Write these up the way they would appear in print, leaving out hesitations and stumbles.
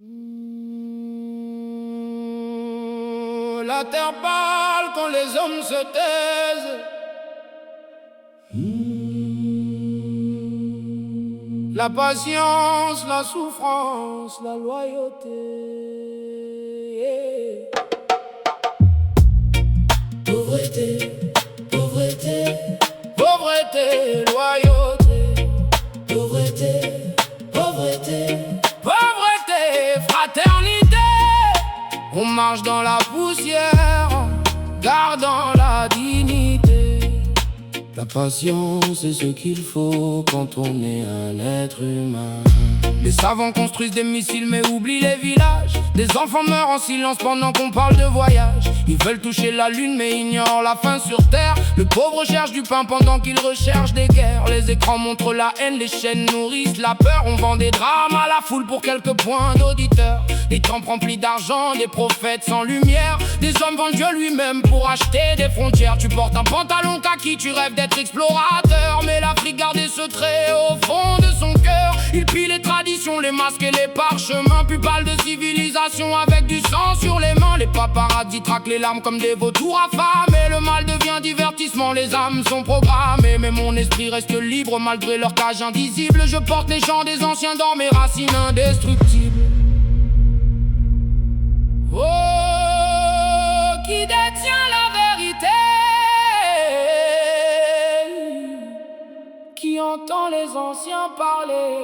La terre parle quand les hommes se taisent. La patience, la souffrance, la loyauté. Pauvreté, pauvreté, Pauvreté, loyauté. pauvreté, pauvreté, Pauvreté, fraternité. On marche dans la poussière, gardant la dignité. La patience, c'est ce qu'il faut quand on est un être humain. Les savants construisent des missiles mais oublient les villages. Des enfants meurent en silence pendant qu'on parle de voyage. Ils veulent toucher la lune mais ignorent la faim sur terre. Le pauvre cherche du pain pendant qu'il recherche des guerres. Les écrans montrent la haine, les chaînes nourrissent la peur. On vend des drames à la foule pour quelques points d'auditeurs. Des temples remplis d'argent, des prophètes sans lumière. Des hommes vendent Dieu lui-même pour acheter des frontières. Tu portes un pantalon kaki, tu rêves d'être explorateur. Mais l'Afrique garde des secrets au fond de son cœur. Il pille les traditions, les masques et les parchemins. Pupales de civilisation avec du sang sur les mains. Les paparazzis traquent les larmes comme des vautours affamés. Le mal devient divertissement, les âmes sont programmées. Mais mon esprit reste libre malgré leur cage indisible. Je porte les chants des anciens dans mes racines indestructibles. Oh, qui détient la vérité, qui entend les anciens parler.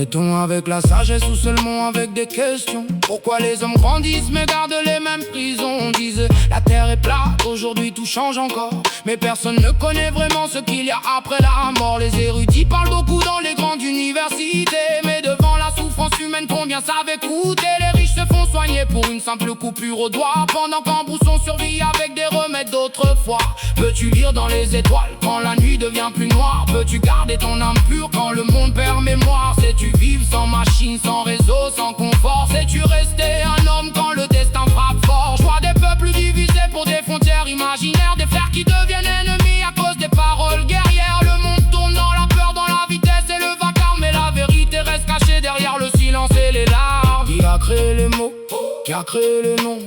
Est-on avec la sagesse ou seulement avec des questions? Pourquoi les hommes grandissent mais gardent les mêmes prisons? On disent la terre est plate, aujourd'hui tout change encore. Mais personne ne connaît vraiment ce qu'il y a après la mort. Les érudits parlent beaucoup dans les grandes universités, mais devant la souffrance humaine, combien savent écouter? Les riches se font soigner pour une simple coupure au doigt, pendant qu'en Brousson survit avec des remèdes d'autrefois. Peux-tu lire dans les étoiles quand la nuit devient plus noire? Peux-tu garder ton âme pure quand le monde perd mémoire? Sais-tu vivre sans machine, sans réseau, sans confort? Sais-tu rester un homme quand le destin frappe fort? Je vois des peuples divisés pour des frontières imaginaires, des frères qui deviennent ennemis à cause des paroles guerrières. Le monde tourne dans la peur, dans la vitesse et le vacarme, mais la vérité reste cachée derrière le silence et les larmes. Qui a créé les mots? Qui a créé les noms?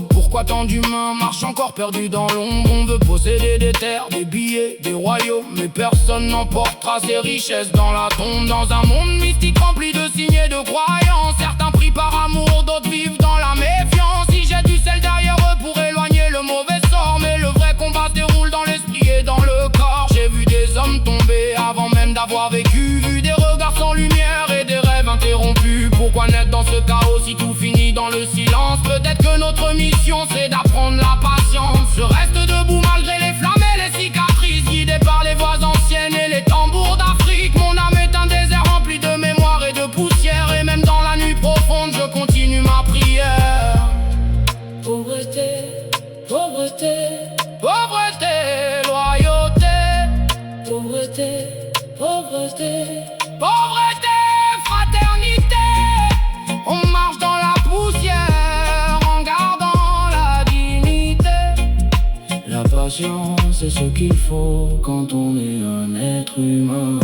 Pourquoi tant d'humains marchent encore perdus dans l'ombre? On veut posséder des terres, des billets, des royaumes, mais personne n'emportera ses richesses dans la tombe. Dans un monde mystique rempli de signes et de croyances, certains prient par amour, d'autres vivent dans la méfiance. Si j'ai du sel derrière eux pour éloigner le mauvais sort, mais le vrai combat se déroule dans l'esprit et dans le corps. J'ai vu des hommes tomber avant même d'avoir vécu, vu des regards sans lumière et des rêves interrompus. Pourquoi naître dans ce chaos si tout finit dans le silence? Peut-être que notre mission c'est d'apprendre la patience. Je reste debout malgré les flammes et les cicatrices, guidé par les voix anciennes et les tambours d'Afrique. Mon âme est un désert rempli de mémoire et de poussière, et même dans la nuit profonde je continue ma prière. pauvreté, pauvreté, Pauvreté, loyauté. pauvreté, pauvreté, Pauvreté, fraternité. On marche dans la poussière en gardant la dignité. La patience, c'est ce qu'il faut quand on est un être humain.